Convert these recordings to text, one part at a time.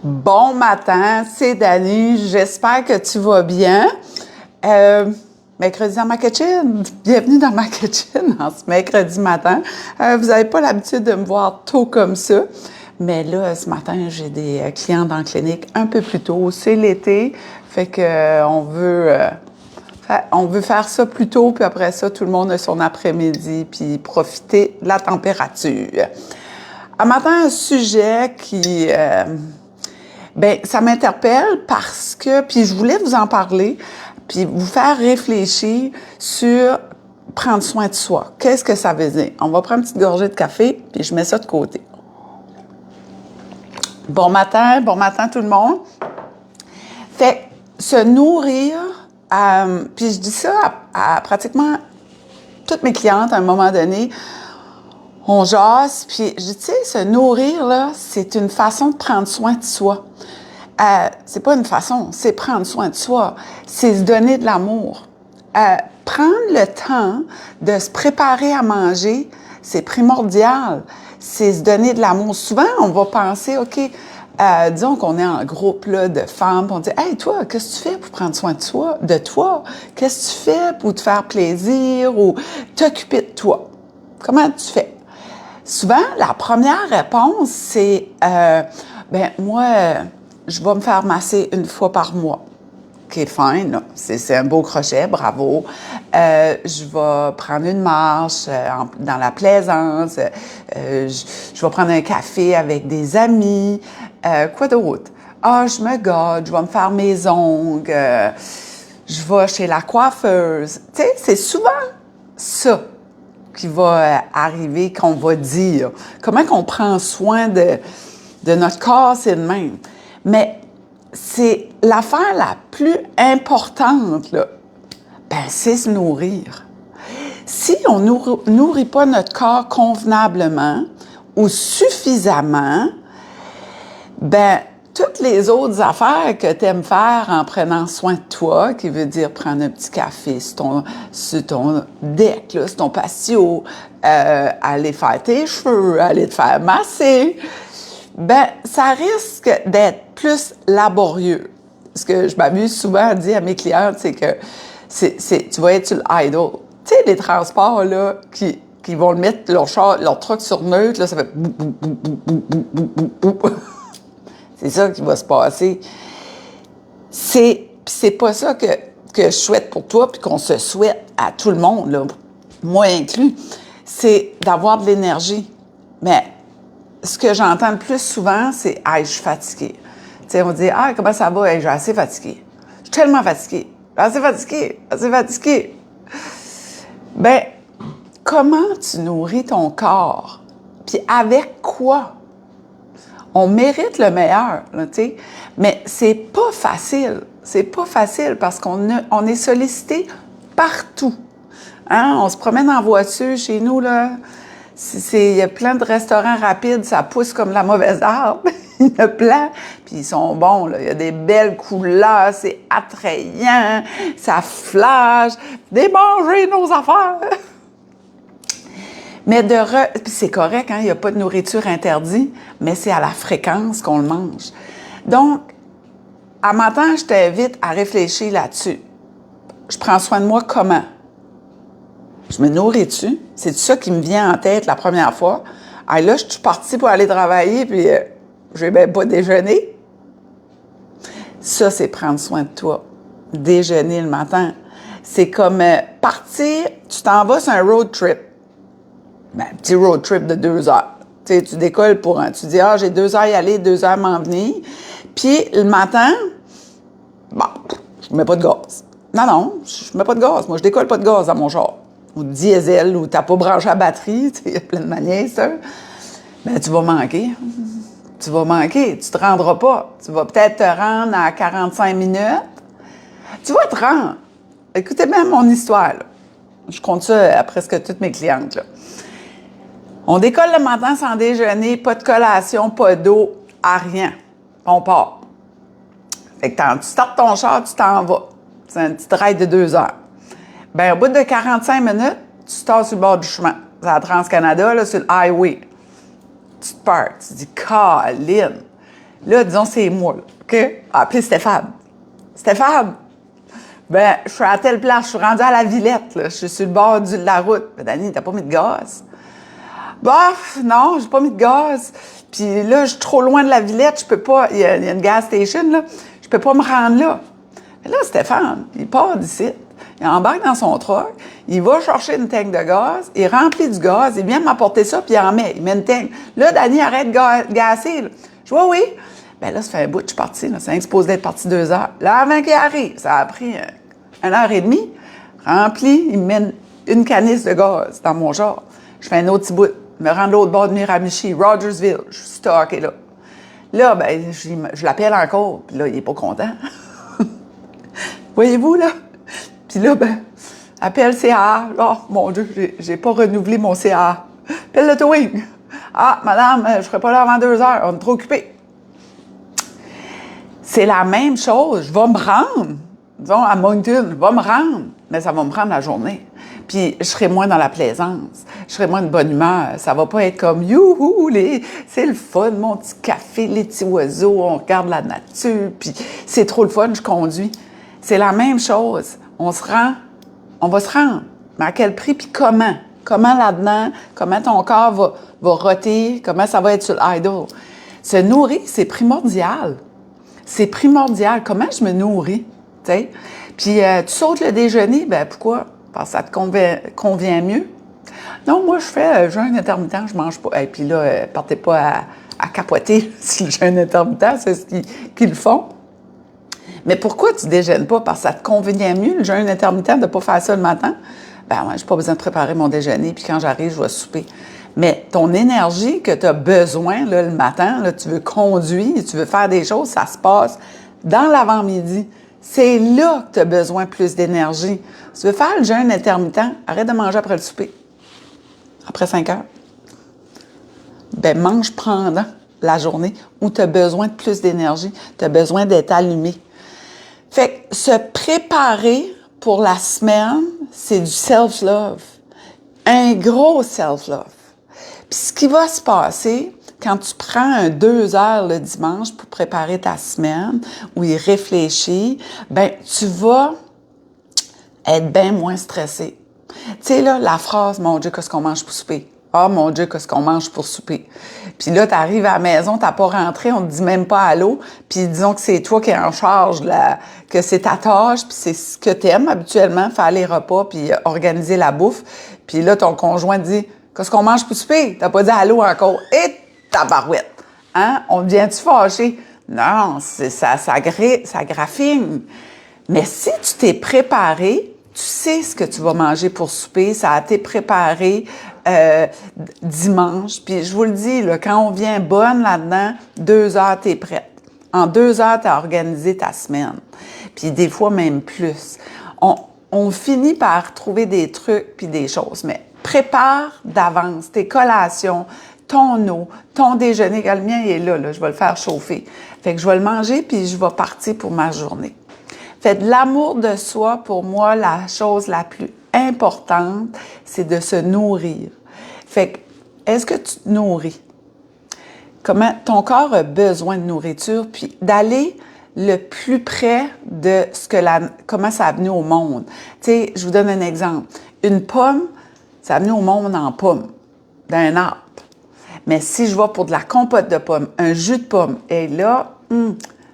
Bon matin, c'est Dani. J'espère que tu vas bien. Mercredi dans ma kitchen. Bienvenue dans ma kitchen en ce mercredi matin. Vous n'avez pas l'habitude de me voir tôt comme ça. Mais là, ce matin, j'ai des clients dans la clinique un peu plus tôt. C'est l'été. Fait que on veut faire ça plus tôt, puis après ça, tout le monde a son après-midi, puis profiter de la température. Un matin, un sujet qui... ça m'interpelle parce que, puis je voulais vous en parler, puis vous faire réfléchir sur prendre soin de soi. Qu'est-ce que ça veut dire? On va prendre une petite gorgée de café, puis je mets ça de côté. Bon matin tout le monde. Fait se nourrir, puis je dis ça à pratiquement toutes mes clientes à un moment donné. On jase, puis je dis, tu sais, se nourrir, là, c'est une façon de prendre soin de soi. C'est pas une façon, c'est prendre soin de soi. C'est se donner de l'amour. Prendre le temps de se préparer à manger, c'est primordial. C'est se donner de l'amour. Souvent, on va penser, OK, disons qu'on est en groupe là, de femmes, on dit, hey, toi, qu'est-ce que tu fais pour prendre soin de toi? Qu'est-ce que tu fais pour te faire plaisir ou t'occuper de toi? Comment tu fais? Souvent, la première réponse, c'est moi, je vais me faire masser une fois par mois. Qui est fine, là. C'est un beau crochet, bravo. Je vais prendre une marche dans la plaisance. Je vais prendre un café avec des amis. Quoi d'autre? Je me gâte, je vais me faire mes ongles. Je vais chez la coiffeuse. Tu sais, c'est souvent ça qui va arriver, qu'on va dire. Comment qu'on prend soin de notre corps, c'est le même. Mais c'est l'affaire la plus importante, là, c'est se nourrir. Si on nourrit pas notre corps convenablement ou suffisamment, toutes les autres affaires que tu aimes faire en prenant soin de toi, qui veut dire prendre un petit café sur ton deck, là, sur ton patio, aller faire tes cheveux, aller te faire masser, ça risque d'être plus laborieux. Ce que je m'amuse souvent à dire à mes clientes, c'est que tu vas être sur l'idle. Tu sais, les transports, là, qui vont le mettre leur truck sur neutre, là, ça fait bou, bou, bou, bou, bou, bou, bou, bou, bou. C'est ça qui va se passer. C'est pas ça que je souhaite pour toi, puis qu'on se souhaite à tout le monde, là, moi inclus. C'est d'avoir de l'énergie. Mais ce que j'entends le plus souvent, c'est « Hey, je suis fatiguée ». Tu sais, on dit « Ah, comment ça va? Hey, je suis assez fatiguée. Je suis tellement fatiguée. Assez fatiguée. » Comment tu nourris ton corps? Puis avec quoi? On mérite le meilleur, là, tu sais, mais c'est pas facile. C'est pas facile parce qu'on est sollicité partout. Hein? On se promène en voiture chez nous, là. Il y a plein de restaurants rapides, ça pousse comme la mauvaise herbe. Il y en a plein, puis ils sont bons, là. Il y a des belles couleurs, c'est attrayant, ça flash. Démanger nos affaires! Mais puis c'est correct, hein, il n'y a pas de nourriture interdite, mais c'est à la fréquence qu'on le mange. Donc, à matin, je t'invite à réfléchir là-dessus. Je prends soin de moi comment? Je me nourris-tu? C'est ça qui me vient en tête la première fois. Là, je suis partie pour aller travailler, puis je vais même pas déjeuner. Ça, c'est prendre soin de toi. Déjeuner le matin. C'est comme partir, tu t'en vas sur un road trip. Un petit road trip de 2 heures. Tu sais, tu décolles tu dis, j'ai 2 heures y aller, 2 heures m'en venir. Puis, le matin, je mets pas de gaz. Non, je mets pas de gaz. Moi, je décolle pas de gaz dans mon char. Ou de diesel, ou t'as pas branché la batterie. Tu sais, il y a plein de manières, ça. Tu vas manquer. Tu te rendras pas. Tu vas peut-être te rendre à 45 minutes. Tu vas te rendre. Écoutez bien mon histoire, là. Je compte ça à presque toutes mes clientes, là. On décolle le matin sans déjeuner, pas de collation, pas d'eau, à rien. On part. Fait que tu startes ton char, tu t'en vas. C'est un petit ride de 2 heures. Au bout de 45 minutes, tu te sur le bord du chemin. C'est la Trans-Canada, là, sur le highway. Tu te pars. Tu te dis, Caline, Là, disons, c'est moi, là, OK? Appelez Stéphane. Stéphane! Ben, je suis à telle place, je suis rendue à la Villette, là. Je suis sur le bord de la route. Ben, Dani, t'as pas mis de gaz? Bof, non, j'ai pas mis de gaz. Puis là, je suis trop loin de la Villette, je peux pas. Il y a une gas station, là. Je peux pas me rendre là. Mais là, Stéphane, il part d'ici. Il embarque dans son truck, il va chercher une tank de gaz, il remplit du gaz, il vient m'apporter ça, puis il en met. Il met une tank. Là, Dani arrête de gasser. Là. Je vois, oui. Ben là, ça fait un bout que je suis partie. Là. Ça exposé d'être parti 2 heures. Là, avant qu'il arrive, ça a pris 1h30. Rempli, il me met une canisse de gaz dans mon char. Je fais un autre petit bout. Je me rends de l'autre bord de Miramichi, Rogersville. Je suis stocké là. Là, ben, je l'appelle encore. Puis là, il est pas content. Voyez-vous, là? Puis là, ben, appelle CA. Oh, mon Dieu, j'ai pas renouvelé mon CA. Appelle le towing. Ah, madame, je serai pas là avant 2 heures. On est trop occupés. C'est la même chose. Je vais me rendre. Disons, à Moncton, je vais me rendre. Mais ça va me prendre la journée. Puis, je serai moins dans la plaisance. Je serai moins de bonne humeur. Ça va pas être comme, youhou, c'est le fun, mon petit café, les petits oiseaux, on regarde la nature, puis c'est trop le fun, je conduis. C'est la même chose. On va se rendre. Mais à quel prix, puis comment? Comment là-dedans, comment ton corps va roter, comment ça va être sur l'idle. Se nourrir, c'est primordial. C'est primordial. Comment je me nourris? T'sais? Puis tu sautes le déjeuner, ben pourquoi? Parce que ça te convient mieux. Non, moi, je fais jeûne intermittent, je mange pas. Et puis là, partez pas à capoter si le jeûne intermittent, c'est ce qu'ils font. Mais pourquoi tu déjeunes pas? Parce que ça te convient mieux, le jeûne intermittent, de ne pas faire ça le matin? Ben ouais, j'ai pas besoin de préparer mon déjeuner, puis quand j'arrive, je vais souper. Mais ton énergie que tu as besoin là, le matin, là, tu veux conduire, tu veux faire des choses, ça se passe dans l'avant-midi. C'est là que tu as besoin plus d'énergie. Si tu veux faire le jeûne intermittent, arrête de manger après le souper. Après 5 heures. Ben mange pendant la journée où tu as besoin de plus d'énergie, tu as besoin d'être allumé. Fait que se préparer pour la semaine, c'est du self-love. Un gros self-love. Puis ce qui va se passer quand tu prends 2 heures le dimanche pour préparer ta semaine, ou y réfléchir, ben tu vas être bien moins stressé. Tu sais, là, la phrase « Mon Dieu, qu'est-ce qu'on mange pour souper? » Ah, mon Dieu, qu'est-ce qu'on mange pour souper? Puis là, tu arrives à la maison, t'as pas rentré, on te dit même pas allô, puis disons que c'est toi qui es en charge, que c'est ta tâche, puis c'est ce que tu aimes habituellement, faire les repas, puis organiser la bouffe. Puis là, ton conjoint dit « Qu'est-ce qu'on mange pour souper? » T'as pas dit allô encore. Et tabarouette! Hein? On devient-tu fâché? Non, ça graffine. Mais si tu t'es préparé, tu sais ce que tu vas manger pour souper, ça a été préparé dimanche. Puis je vous le dis, là, quand on vient bonne là-dedans, 2 heures, t'es prête. En 2 heures, t'as organisé ta semaine. Puis des fois, même plus. On finit par trouver des trucs puis des choses, mais prépare d'avance tes collations, ton eau, ton déjeuner. Le mien, il est là, je vais le faire chauffer. Fait que je vais le manger puis je vais partir pour ma journée. Fait de l'amour de soi, pour moi, la chose la plus importante, c'est de se nourrir. Fait que, est-ce que tu te nourris? Comment ton corps a besoin de nourriture, puis d'aller le plus près de comment ça a venu au monde. Tu sais, je vous donne un exemple. Une pomme, ça a venu au monde en pomme, d'un arbre. Mais si je vais pour de la compote de pommes, un jus de pomme, et là,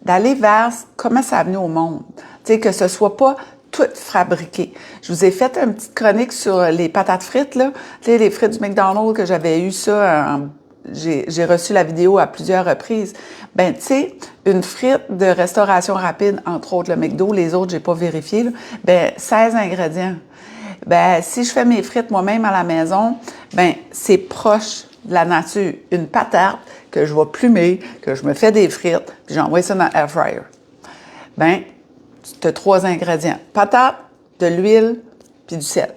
d'aller vers comment ça a venu au monde. Tu sais, que ce soit pas tout fabriqué. Je vous ai fait une petite chronique sur les patates frites, là. Tu sais, les frites du McDonald's, que j'avais eu ça j'ai reçu la vidéo à plusieurs reprises. Ben, tu sais, une frite de restauration rapide, entre autres le McDo, les autres, j'ai pas vérifié, là, ben, 16 ingrédients. Ben, si je fais mes frites moi-même à la maison, ben, c'est proche de la nature. Une patate que je vais plumer, que je me fais des frites, puis j'envoie ça dans l'air fryer. Ben, tu as 3 ingrédients. Patate, de l'huile, puis du sel.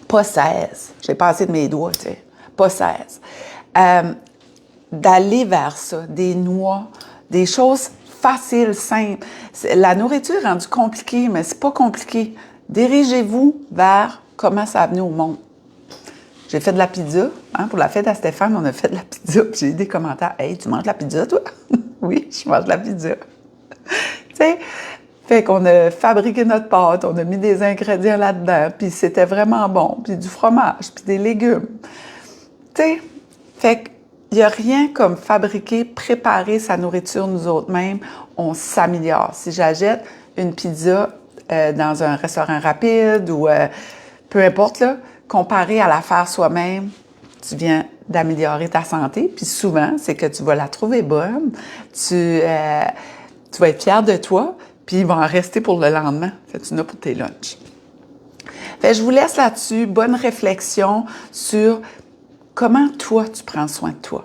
Pas 16. J'ai passé de mes doigts, tu sais. Pas 16. D'aller vers ça, des noix, des choses faciles, simples. La nourriture est rendue compliquée, mais c'est pas compliqué. Dirigez-vous vers comment ça a venu au monde. J'ai fait de la pizza. Hein, pour la fête à Stéphane, on a fait de la pizza. J'ai eu des commentaires. « Hey, tu manges de la pizza, toi? » Oui, je mange de la pizza. Tu sais, fait qu'on a fabriqué notre pâte, on a mis des ingrédients là-dedans, puis c'était vraiment bon, puis du fromage, puis des légumes. Tu sais, fait qu'il n'y a rien comme fabriquer, préparer sa nourriture nous autres mêmes, on s'améliore. Si j'achète une pizza dans un restaurant rapide ou peu importe, là, comparé à la faire soi-même, tu viens d'améliorer ta santé, puis souvent, c'est que tu vas la trouver bonne, tu vas être fier de toi, puis il va en rester pour le lendemain. Fait que tu en as pour tes lunchs. Fait que je vous laisse là-dessus. Bonne réflexion sur comment toi, tu prends soin de toi.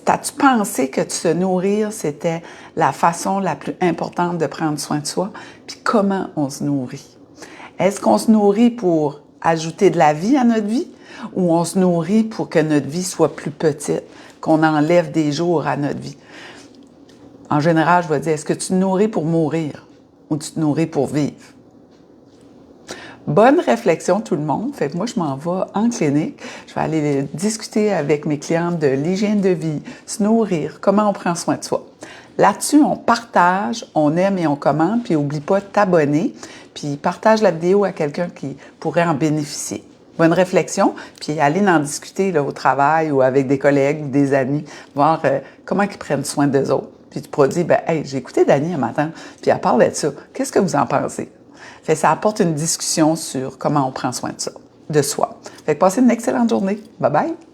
T'as-tu pensé que de se nourrir, c'était la façon la plus importante de prendre soin de soi? Puis comment on se nourrit? Est-ce qu'on se nourrit pour ajouter de la vie à notre vie ou on se nourrit pour que notre vie soit plus petite, qu'on enlève des jours à notre vie? En général, je vais dire, est-ce que tu te nourris pour mourir ou tu te nourris pour vivre? Bonne réflexion tout le monde. Fait que moi, je m'en vais en clinique. Je vais aller discuter avec mes clientes de l'hygiène de vie, se nourrir, comment on prend soin de soi. Là-dessus, on partage, on aime et on commente, puis n'oublie pas de t'abonner, puis partage la vidéo à quelqu'un qui pourrait en bénéficier. Bonne réflexion, puis allez en discuter là, au travail ou avec des collègues ou des amis, voir comment ils prennent soin d'eux autres. Puis tu pourras dire, ben, hey, j'ai écouté Dani un matin, puis elle parle de ça. Qu'est-ce que vous en pensez? Fait que ça apporte une discussion sur comment on prend soin de ça, de soi. Fait que passez une excellente journée. Bye bye!